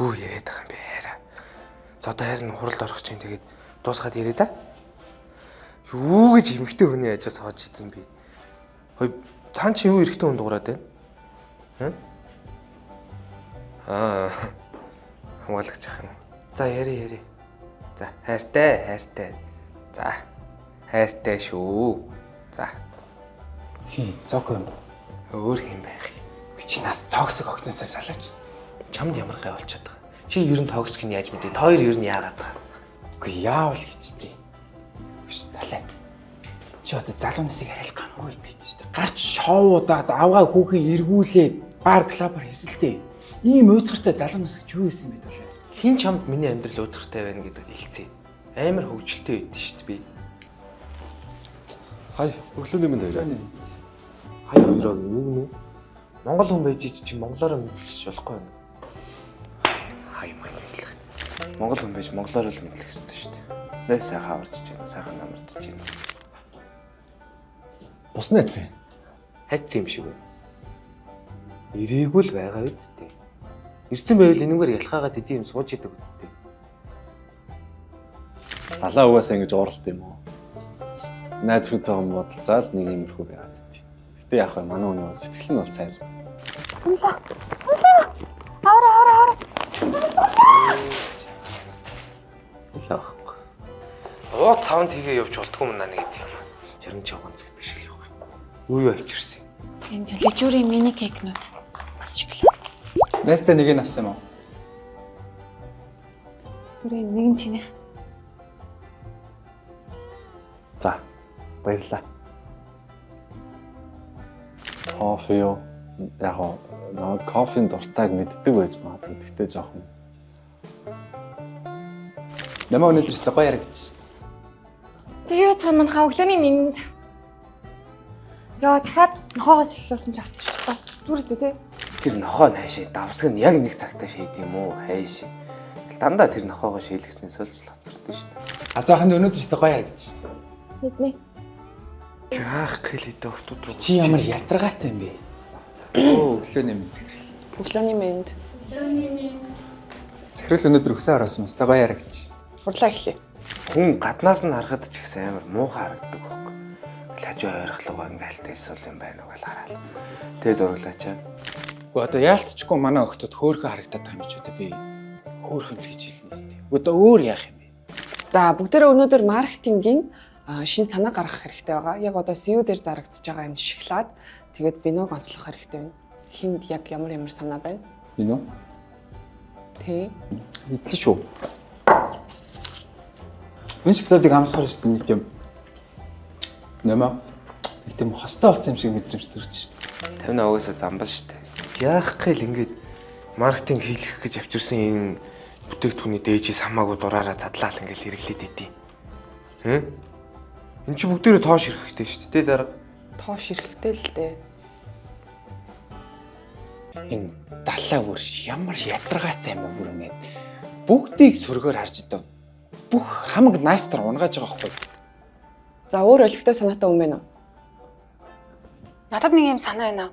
Юу яриад байгаа юм бэ хараа. За одоо харин хуралд орох чинь тэгээд дуусгаад ярээ за. Юу гэж эмэгтэй хүний ажил сууж идэм бэ? Хөөе цаан чи юу эрэхтэй хүн дуурайд байна? Хамгаалагч ах юм. За яри. За хайртай. За хайртай шүү. За. Соко юм. Өөр юм байх юм. Чи нас токсик огноосоо салаач. Чамд ямар гай болчиход байгаа. Чи ер нь токсик нь яаж мэдээ? Та хоёр ер нь яагаад байгаа? Үгүй яавал гэжтэй. Биш талаа. Чи одоо залуу насыг арай л гангүй идэв шүү дээ. Гарч шоудаад авгаа хүүхийг эргүүлээд бар клабар хийсэлтэй. Ийм уйдгартай залуу нас гэж юу хийсэн бэ талаа? Хин чамд миний амьдрал уйдгартай байна гэдэг хэлцээ. Амар хөвгөлтэй байдсан шүү дээ би. Хай, өглөөний мэнд хоёроо. Хай хоёроо юу гэнэ? Монгол хүн байж чи монголоор мэдлэж болохгүй байна. Хай мэдлэх. Монгол хүн байж монголоор л мэдлэх хэрэгтэй шүү дээ. Нэ сайхан аварч чинь, сайхан намарч чинь. Бусна эцээ. Хайц юм шиг байна. Ирээгүй л байгаа үсттэй. Ирсэн байвал энэгээр ялхаагаад идэв юм сууж идэг үсттэй. Далаа угаасаа ингэж уралт юм уу? Найз хүнтэйгээ бодолцоод нэг иймэрхүү байгаад байт. Гэтэ яг хаа манай хүний сэтгэл нь бол цайл. Авра. Лаахгүй. Оо цаавд хийгээ явж болтгүй мөн нэг гэдэг юм. Жарин ч ганц гэдэг шиг л явах. Юу авчирсан юм? Энэ тележүрийн мини кекнүүд бас шоколад. Нэстэ нэг нь авсан юм уу? Түрээ нэг нь чиний. За. Баярлалаа. Кофе юу? Яг нөө кофенд дуртайг мэддэг байж магадгүй. Гэхдээ жоохон. Намаа өнөөдөр өстө гоё ярагдчихсан. Тэгээ цаана мань өглөөний минь. Яа дахиад нохоогоос шилжүүлсэн ч авчихсан. Түрээстэй тий. Тэр нохоо найшаа давсаг нь яг нэг цагтаа шийд юм уу? Хайш. Дандаа тэр нохоогоо шийлгэснээс олж лоцордсон шүү дээ. А заахан өнөөдөр өстө гоё ярагдчихсан. Мэднэ. Яах гэлээ доктор руу. Чи ямар ядаргаатай юм бэ? Оо өглөөний мэд захирал. Өглөөний минь. Захирал өнөөдөр өсөө ороос өстө гоё ярагдчихсан. Хурлаа эхлэе. Хүн гаднаас нь харахад ч ихсэн амар муухай харагддаг байхгүй. Хажуу ойрхлогоо ингээл эсвэл юм байна уу гэж хараад. Тэгээ зураглаачаад. Уу одоо яалтчгүй манай охтод хөөхөн харагдаад байгаа юм ч үү би. Хөөхөн л гэж хэлнэ сте. Одоо өөр яах юм бэ? За бүгдээрээ өнөөдөр маркетингийн шинэ санаа гаргах хэрэгтэй байгаа. Яг одоо SEO дээр зарагдчихж байгаа энэ шоколад тэгээд биног онцлох хэрэгтэй байна. Хинд яг ямар санаа байна? Биноо? Тэ. Идлээ шүү. Энэ шоколадыг амсахаар шүү дээ нэг юм. Нэмаа. Их тийм хостой болсон юм шиг мэдрэмж төрж шүү дээ. 50 угаасаа замбал шүү дээ. Яах гээл ингээд маркетинг хийх гэж авчирсан энэ бүтээгдэхүүний дээжээс хамаагүй дураараа задлаал ингээл хэрэглээд идэв. Энд чи бүгдээрээ тоош ирэхтэй шүү дээ дарга. Тоош ирэхтэй л дээ. Энэ далаа бүр ямар ядаргаатай юм бүр ингээд бүгдийг сөргөөр харж идв. Бүх хамаг наастар унгааж байгаа байхгүй. За өөр олигтой санаатай юм байна уу? Надад нэг юм санаа байна.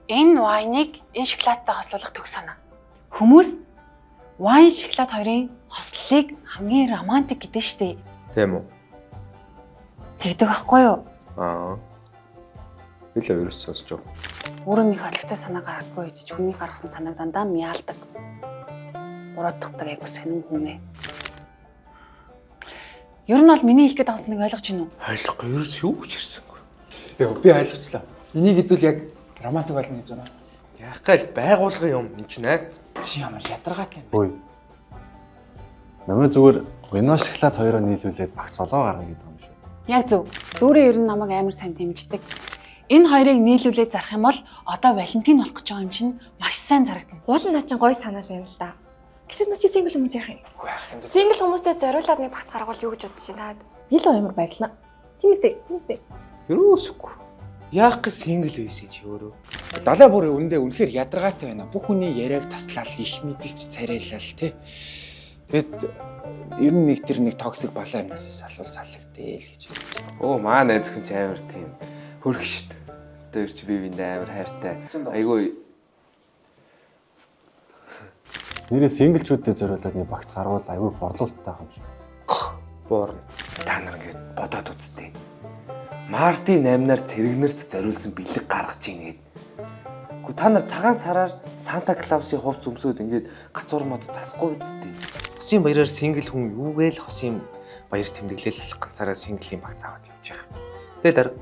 Энэ вайныг энэ шоколадтай хослуулах төгс санаа. Хүмүүс вайн шоколад хоёрын хослолыг хамгийн романтик гэдэг штеп. Тийм үү? Тэгдэг байхгүй юу? Билээ ерөөс сонсож байгаа. Өөрөө нэг олигтой санаа гаргахгүй гэж хүний гаргасан санааг дандаа мяалдаг. Буруудахдаг айгу сонин хүмээ. Ер нь бол миний хэлэх гээд байгаа нэг ойлгож байна уу? Ойлгохгүй ерөөс юу ч ирсэнгүй. Би ойлгочлаа. Энийг хэдүүл яг романтик болно гэж байна. Яах гээл байгуулгын юм энэ чинь аа. Чи ямар ядаргаатай юм бэ? Үй. Намайг зүгээр вино шоколад хоёроо нийлүүлээд багц олоо гаргана гэдэг юм шүү. Яг зөв. Дүүрээ ер нь намайг амар сайн дэмждэг. Энэ хоёрыг нийлүүлээд зарах юм бол одоо Валентин болох гэж байгаа юм чинь маш сайн зарагдана. Уул наа чин гоё санаал юм л да. Гэтэл наа чи сингл хүмүүс яах юм? Үгүй яах юм бэ? Сингл хүмүүстэй зориулаад нэг багц гаргавал юу гэж бодож байна таад? Илүү амар баярлна. Тийм үстэй. Ерөөсгүй. Яах гэж сингл байсан чи өөрөө. Далаа бүр өндөө үнэхээр ядаргаатай байна. Бүх хүний яриаг таслал их мэдгч царайлал тий. Тэгэд ер нь нэг тэр нэг токсик балаа юмнаас салхагтэй л гэж бодож байна. Оо маа найз хүн ч амар тийм хөргө шүү дээ. Тэр чи би биндээ амар хайртай. Айгүй. Нэрээ синглчүүдэд зориулаад нэг багц гаргуул аюу борлуулалттай юм шиг. Буурна. Та нар ингэж бодоод үзтээ. Марти 8-аар цэрэгнэрт зориулсан бэлэг гаргаж ийн гээд. Гэхдээ та нар цагаан сараар Санта Клаусын хувц өмсөд ингэж гацуур мод засахгүй үзтээ. Хосын баяраар сингл хүн юугээл хосын баяр тэмдэглэл ганцаараа синглийн багц аваад явж байгаа. Тэгээ дараа.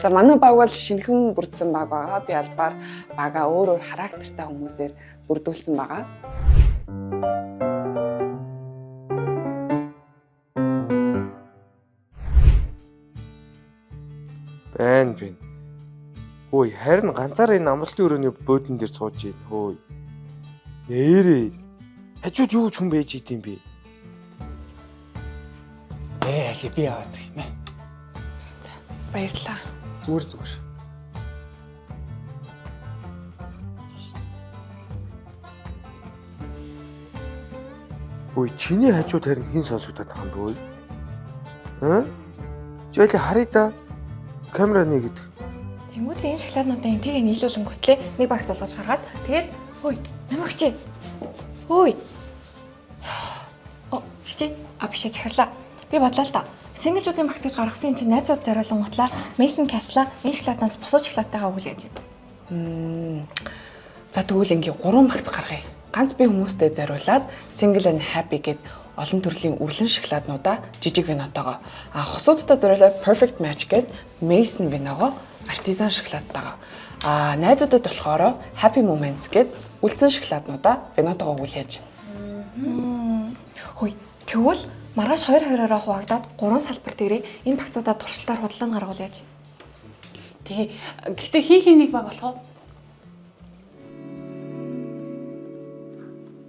За манай баг бол шинхэн бүрдсэн баг байгаа. Би албаар бага өөр характертай хүмүүсээр бүрдүүлсэн байгаа. Бэн. Хөөе, харин ганцаараа энэ амралтын өрөөний бөөдөн дээр сууж ийн. Хөөе. Нээрээ. Хажууд юу ч хүн байж идэм бэ? Ali би яваад юм ээ. Баярлалаа. Зүгээр. Хөөе, чиний хажууд харин хэн сонсогдоод байгаа юм бэ? Хэ? Жишээлбэл харъя да. Камераны гэдэг. Тэнгүүдээ энэ шоколаднуудаа энтэйг нийлүүлэнгүүтлээ нэг багц болгож гаргаад тэгээд хөөе намагчи. Хөөе. Хичээ. Биш захирлаа. Би бодлоо л да. Синглжүүдийн багцыг гаргасан юм чинь найзууд зориулсан гутлаа Mason Castle энэ шоколаднаас бусад шоколадтайгаа үгүйж. За тэгвэл ингээ 3 багц гаргая. Ганц би хүмүүстэй зориулаад Single and Happy гэд олон төрлийн үрлэн шоколаднуудаа жижиг винотойгоо хосуудтай зориулаад Perfect Match гэд Mason виногоо артизан шоколадтайгаа найзуудад болохоор Happy Moments гэд үлдсэн шоколаднуудаа винотойгоо үгүүлж. Хөөе. Тэгвэл маргааш 2-2-ороо хуваагдаад 3 салбар дээрээ энэ багцуудаа туршилтаар худалдан гаргуул яаж. Тэгээ гэхдээ хин нэг баг болох уу?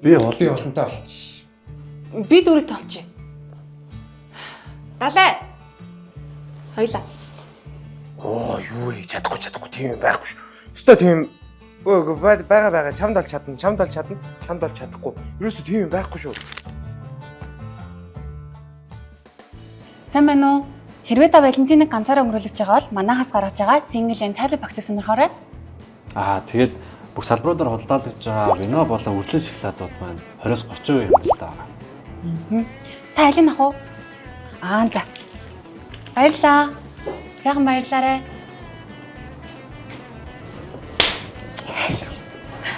Би бол Би олонтой болчих. Би дөрөв толчих. Далай. Хоёлаа. Оо юу вэ? Чадахгүй тийм юм байхгүй шүү. Өстой тийм байгаа чамд бол чадахгүй. Ерөөсөө тийм юм байхгүй шүү. Сайн байна уу? Хэрвээ та Валентиныг ганцаараа өнгөрүүлж байгаа бол манайхаас гаргаж байгаа Single and Happy багцыг сонирхоорой. тэгээд бүх салбаруудаар худалдаалж байгаа вино болон үрлэн шоколадууд маань 20-30% юм л да. Та алийг авах уу? За. Баярлаа. Сайхан баярлаарай.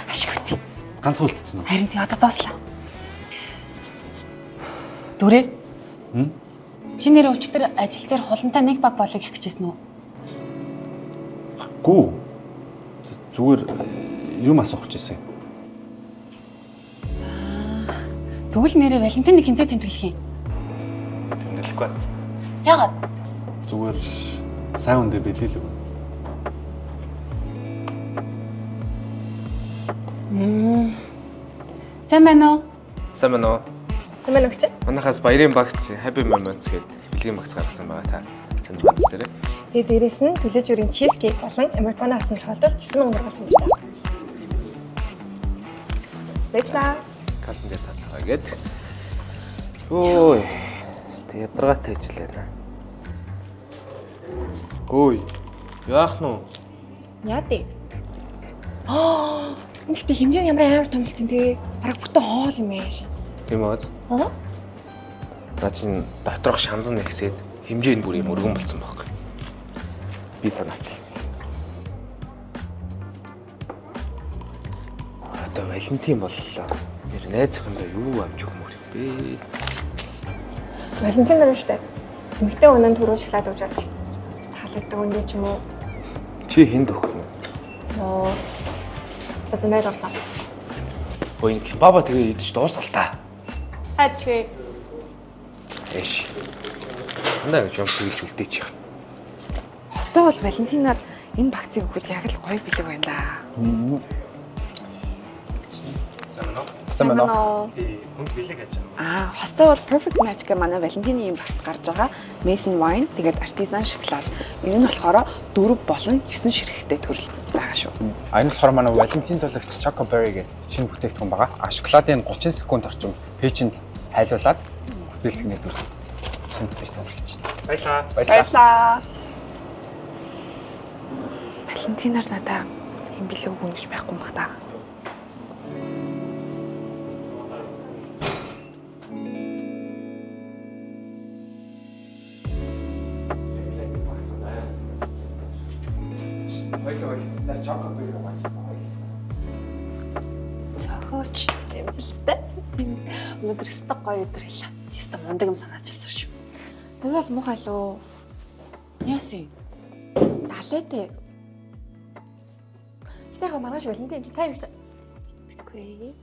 Ашигт. Ганц үлдчихсэн үү? Харин тий одоо дууслаа. Дүрээ. Чи нэр өчтөр ажил дээр хулантай нэг баг болыг их гэжсэн үү? Гүү. Зүгээр юм асуух гэжсэн. Тэгвэл нэрээ Валентиныг хинтээ тэмдэглэх юм. Тэмдэглэхгүй. Яагаад? Зүгээр сайн үндэ бэлээ л. Сайн байна уу? Сайн байна уу? Сайн байна уу гэж? Манайхаас баярын багц Happy Moments гэдэг бэлгийн багц гаргасан байгаа та. Сандраад үзээрэй. Тэгээд дээрэс нь төлөөж өрийн cheesecake болон americano авсан тохиолдолд 9,000 төгрөг төлж байгаа. Баярлалаа. Кассан дээр тацгаа гээд. Ой. Ядаргаатай ажиллаа наа. Ой. Яах нь вэ? Яа дээ. Энэхтэй хэмжээ нь ямар амар томилсон те. Бараг бүтэн хоол юм яаш. Тийм үү? Наа чин доторх шанзан нэгсээд хэмжээ нь бүр юм өргөн болсон байхгүй. Би санаачлаа. Одоо Валентин боллоо. Нэр найз охиндоо юу авч өгмөр юм бэ? Валентин нар шүү дээ. Эмэгтэй өнөөнд түрүү шоколад өгч чадчих. Таалагддаг үндэ ч юм уу. Чи хэнд өгөх нь? Зооц. Базанаар орлоо. Ой, кебаба тэгээ идэж дуусгалтаа. Ачгүй. Эш. Андаа гэж юм сүүлж үлдээчих. Хостой бол Валентинаар энэ багцыг өгөхөд яг л гоё бэлэг байна да. Сайн байна уу? Хүнд бэлэг аж. Хостой бол Perfect Match гэх манай Валентины юм багц гарч байгаа. Mason Wine тэгээд Artisan шоколад. Энэ нь болохоор 4 болон 9 ширхэгтэй төрөл байгаа шүү. Энэ болохоор манай Валентин тулагч Choco Berry гэх шинэ бүтээгдэхүүн байгаа. Шоколадын 30 секунд орчим пэйжэнд хайлуулад хүзээлдэг нэвтрүүлж шинэ бүтээгдэхүүн хүрэлж байна. Баярлалаа. Валентинаар надаа юм бэлэг өгнө гэж байхгүй юм бах та. санаачилстай. Өнөөдөр өстө гоё өдөр хэлээ. Чиста мундаг юм санаачилсан шүү. Tas бол муухай лөө. Яасан? Далайтэй. Гэтэ яг маргааш Валентин юм чи тайвч. Тэггүй.